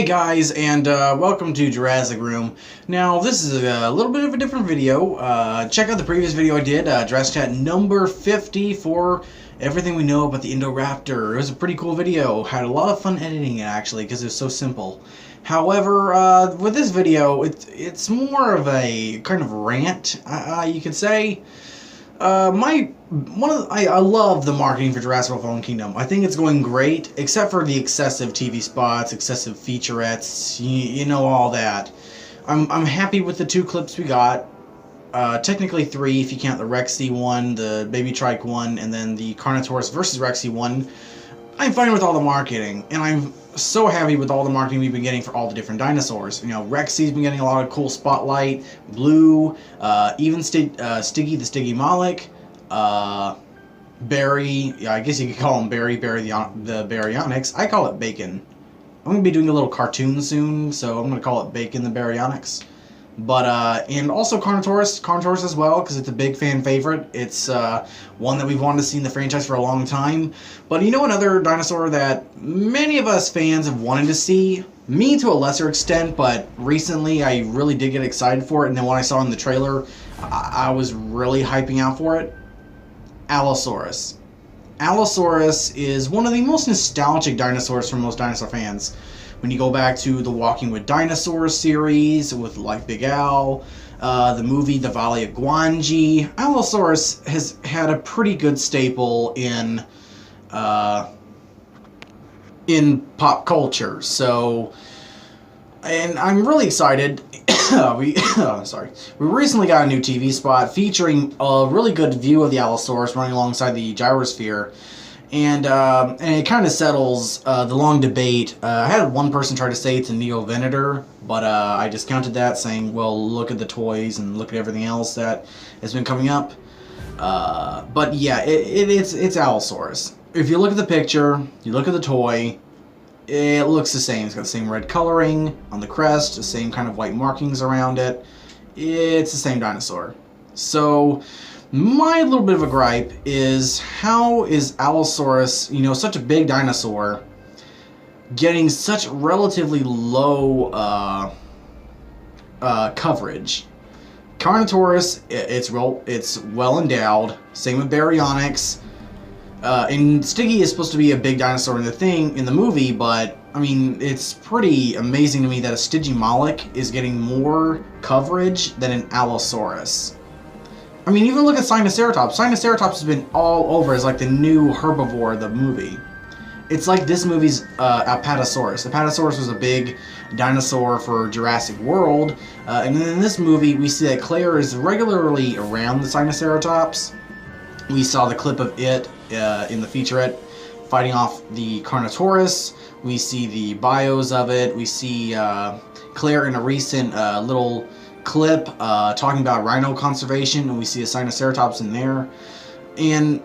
Hey guys, and welcome to Jurassic Room. Now, this is a little bit of a different video. Check out the previous video I did, Jurassic Chat number 50 for everything we know about the Indoraptor. It was a pretty cool video. Had a lot of fun editing it, actually, because it was so simple. However, with this video, it's more of a kind of rant, you could say. I love the marketing for Jurassic World Fallen Kingdom. I think it's going great, except for the excessive TV spots, excessive featurettes, you know, all that. I'm happy with the 2 clips we got. Technically 3 if you count the Rexy one, the Baby Trike one, and then the Carnotaurus versus Rexy one. I'm fine with all the marketing, and I'm so happy with all the marketing we've been getting for all the different dinosaurs. You know, Rexy's been getting a lot of cool spotlight, Blue, even Stiggy the Stiggy Malik, Barry, yeah, I guess you could call him Barry the Baryonyx. I call it Bacon. I'm going to be doing a little cartoon soon, so I'm going to call it Bacon the Baryonyx. But, and also Carnotaurus as well, because it's a big fan favorite. It's one that we've wanted to see in the franchise for a long time. But you know another dinosaur that many of us fans have wanted to see? Me to a lesser extent, but recently I really did get excited for it, and then when I saw it in the trailer, I was really hyping out for it. Allosaurus. Allosaurus is one of the most nostalgic dinosaurs for most dinosaur fans. When you go back to the Walking with Dinosaurs series with like Big Al, the movie The Valley of Gwangi, Allosaurus has had a pretty good staple in pop culture. So, and I'm really excited. We recently got a new TV spot featuring a really good view of the Allosaurus running alongside the gyrosphere. And it kind of settles the long debate. I had one person try to say it's a Neo-Venator, but I discounted that, saying, well, look at the toys and look at everything else that has been coming up. But yeah, it's Allosaurus. If you look at the picture, you look at the toy, it looks the same. It's got the same red coloring on the crest, the same kind of white markings around it. It's the same dinosaur. So my little bit of a gripe is, how is Allosaurus, you know, such a big dinosaur, getting such relatively low coverage? Carnotaurus, it's well endowed. Same with Baryonyx. And Stiggy is supposed to be a big dinosaur in the movie, but I mean, it's pretty amazing to me that a Stiggy Malik is getting more coverage than an Allosaurus. I mean, even look at Sinoceratops. Sinoceratops has been all over as like the new herbivore of the movie. It's like this movie's Apatosaurus. Apatosaurus was a big dinosaur for Jurassic World, and in this movie we see that Claire is regularly around the Sinoceratops. We saw the clip of it in the featurette fighting off the Carnotaurus. We see the bios of it. We see Claire in a recent little clip talking about rhino conservation, and we see a Sinoceratops in there. And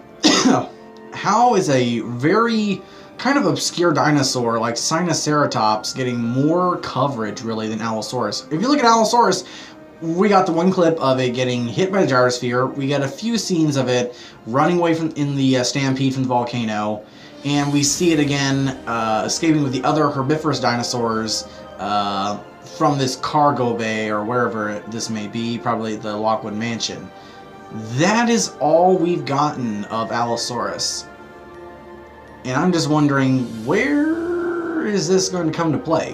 how is a very kind of obscure dinosaur like Sinoceratops getting more coverage really than Allosaurus? If you look at Allosaurus, we got the one clip of it getting hit by the gyrosphere. We got a few scenes of it running away in the stampede from the volcano, and we see it again escaping with the other herbivorous dinosaurs from this cargo bay or wherever this may be, probably the Lockwood Mansion. That is all we've gotten of Allosaurus. And I'm just wondering, where is this going to come to play?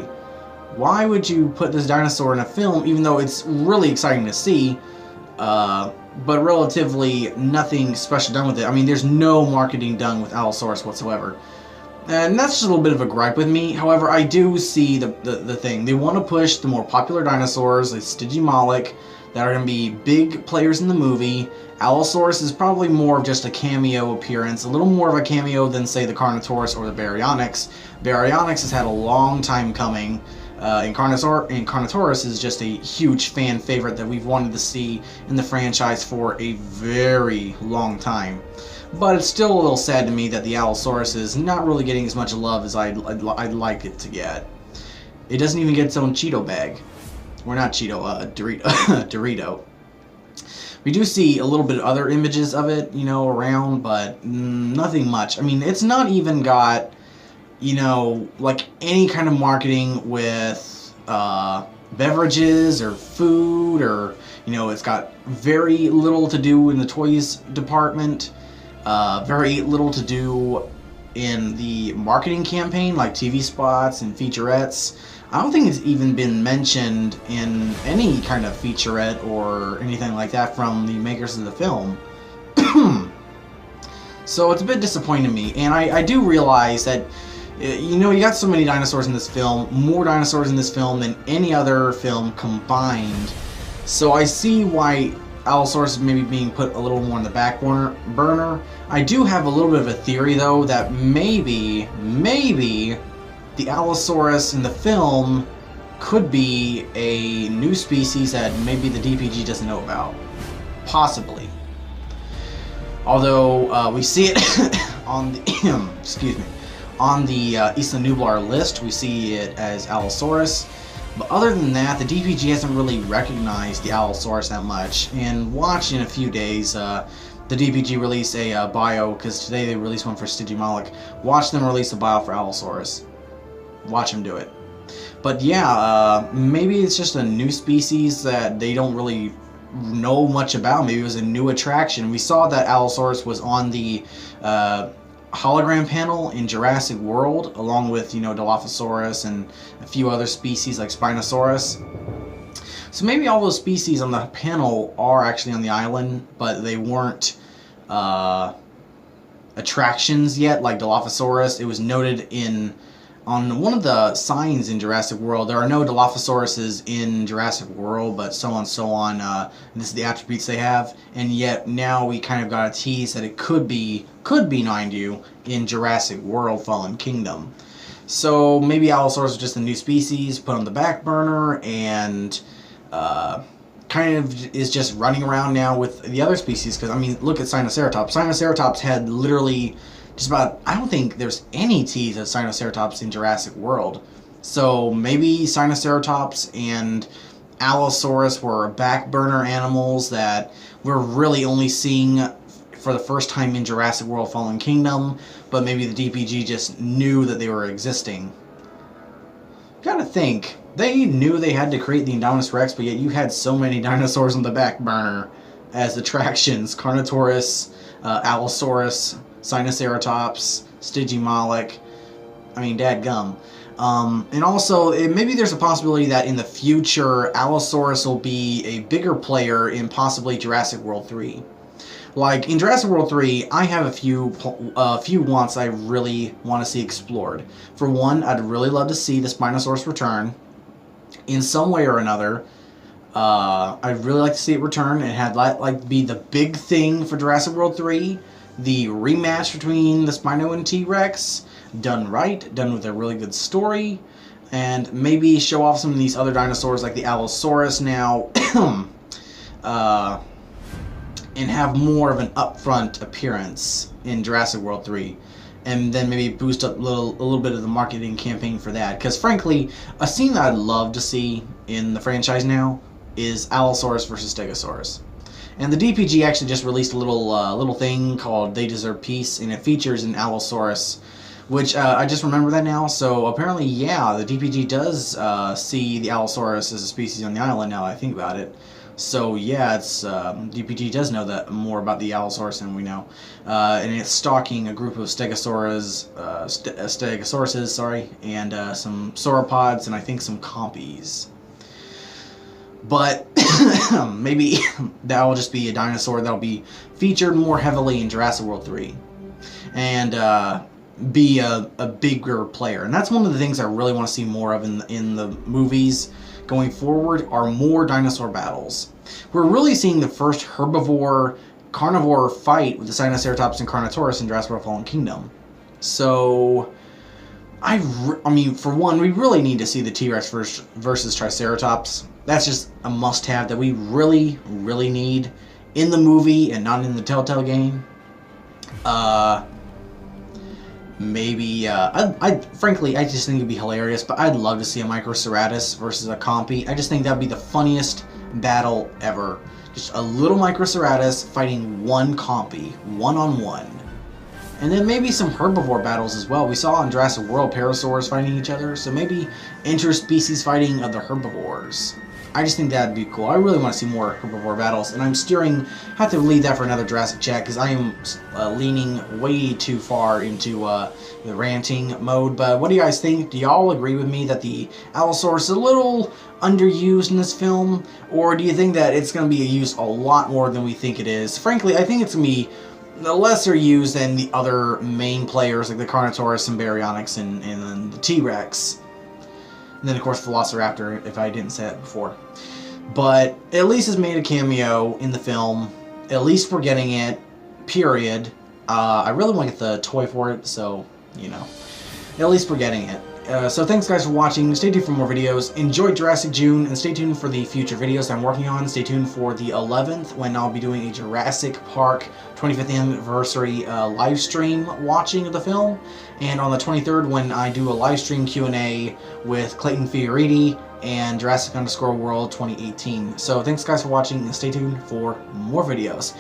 Why would you put this dinosaur in a film, even though it's really exciting to see, but relatively nothing special done with it? I mean, there's no marketing done with Allosaurus whatsoever. And that's just a little bit of a gripe with me. However, I do see the thing. They want to push the more popular dinosaurs, like Stiggy Malik, that are going to be big players in the movie. Allosaurus is probably more of just a cameo appearance, a little more of a cameo than, say, the Carnotaurus or the Baryonyx. Baryonyx has had a long time coming, and Carnotaurus is just a huge fan favorite that we've wanted to see in the franchise for a very long time. But it's still a little sad to me that the Allosaurus is not really getting as much love as I'd like it to get. It doesn't even get its own Cheeto bag. Or not Cheeto, Dorito. We do see a little bit of other images of it, you know, around, but nothing much. I mean, it's not even got you know, like any kind of marketing with beverages or food, or, you know, it's got very little to do in the toys department, very little to do in the marketing campaign, like TV spots and featurettes. I don't think it's even been mentioned in any kind of featurette or anything like that from the makers of the film. So it's a bit disappointing to me, and I do realize that, you know, you got so many dinosaurs in this film, more dinosaurs in this film than any other film combined. So I see why Allosaurus is maybe being put a little more in the back burner. I do have a little bit of a theory, though, that maybe the Allosaurus in the film could be a new species that maybe the DPG doesn't know about. Possibly. Although we see it on the excuse me, on the Isla Nublar list, we see it as Allosaurus. But other than that, the DPG hasn't really recognized the Allosaurus that much. And watch in a few days, the DPG release a bio, because today they released one for Stygimoloch. Watch them release a bio for Allosaurus. Watch them do it. But yeah, maybe it's just a new species that they don't really know much about. Maybe it was a new attraction. We saw that Allosaurus was on the hologram panel in Jurassic World, along with, you know, Dilophosaurus and a few other species like Spinosaurus. So maybe all those species on the panel are actually on the island, but they weren't attractions yet, like Dilophosaurus. It was noted on one of the signs in Jurassic World. There are no Dilophosauruses in Jurassic World, but so on. This is the attributes they have, and yet now we kind of got a tease that it could be, mind you, in Jurassic World Fallen Kingdom. So maybe Allosaurus is just a new species put on the back burner, and kind of is just running around now with the other species. Because, I mean, look at Sinoceratops. Sinoceratops had literally just about, I don't think there's any tease of Sinoceratops in Jurassic World. So maybe Sinoceratops and Allosaurus were back burner animals that we're really only seeing for the first time in Jurassic World Fallen Kingdom, but maybe the DPG just knew that they were existing. Gotta think, they knew they had to create the Indominus Rex, but yet you had so many dinosaurs on the back burner as attractions. Carnotaurus, Allosaurus, Sinoceratops, Stygimoloch. I mean, dadgum. And also, maybe there's a possibility that in the future, Allosaurus will be a bigger player in possibly Jurassic World 3. Like, in Jurassic World 3, I have a few wants I really want to see explored. For one, I'd really love to see the Spinosaurus return in some way or another. I'd really like to see it return and had like be the big thing for Jurassic World 3. The rematch between the Spino and T-Rex, done right, done with a really good story, and maybe show off some of these other dinosaurs like the Allosaurus now, and have more of an upfront appearance in Jurassic World 3, and then maybe boost up a little bit of the marketing campaign for that. Because frankly, a scene that I'd love to see in the franchise now is Allosaurus versus Stegosaurus. And the DPG actually just released a little thing called They Deserve Peace, and it features an Allosaurus, which I just remember that now. So apparently, yeah, the DPG does see the Allosaurus as a species on the island now that I think about it. So yeah, it's DPG does know that more about the Allosaurus than we know, and it's stalking a group of Stegosauruses, and some sauropods, and I think some compies. But maybe that will just be a dinosaur that will be featured more heavily in Jurassic World 3, and be a bigger player. And that's one of the things I really want to see more of in the movies going forward, are more dinosaur battles. We're really seeing the first herbivore-carnivore fight with the Sinoceratops and Carnotaurus in Jurassic World Fallen Kingdom. So I mean, for one, we really need to see the T-Rex versus Triceratops. That's just a must-have that we really, really need in the movie and not in the Telltale game. Maybe, frankly, I just think it'd be hilarious, but I'd love to see a Microceratus versus a Compy. I just think that'd be the funniest battle ever. Just a little Microceratus fighting one Compy, one-on-one. And then maybe some herbivore battles as well. We saw in Jurassic World Parasaurs fighting each other, so maybe interspecies fighting of the herbivores. I just think that'd be cool. I really want to see more herbivore battles, and I'm steering. Have to leave that for another Jurassic chat because I am leaning way too far into the ranting mode. But what do you guys think? Do y'all agree with me that the Allosaurus is a little underused in this film, or do you think that it's going to be used a lot more than we think it is? Frankly, I think it's going to be lesser used than the other main players like the Carnotaurus and Baryonyx and the T-Rex. And then, of course, Velociraptor, if I didn't say that before. But at least it's made a cameo in the film. At least we're getting it, period. I really want to get the toy for it, so, you know. At least we're getting it. So thanks, guys, for watching. Stay tuned for more videos. Enjoy Jurassic June, and stay tuned for the future videos I'm working on. Stay tuned for the 11th, when I'll be doing a Jurassic Park 25th anniversary live stream watching of the film. And on the 23rd, when I do a live stream Q&A with Clayton Fioriti and Jurassic_World 2018. So thanks, guys, for watching, and stay tuned for more videos.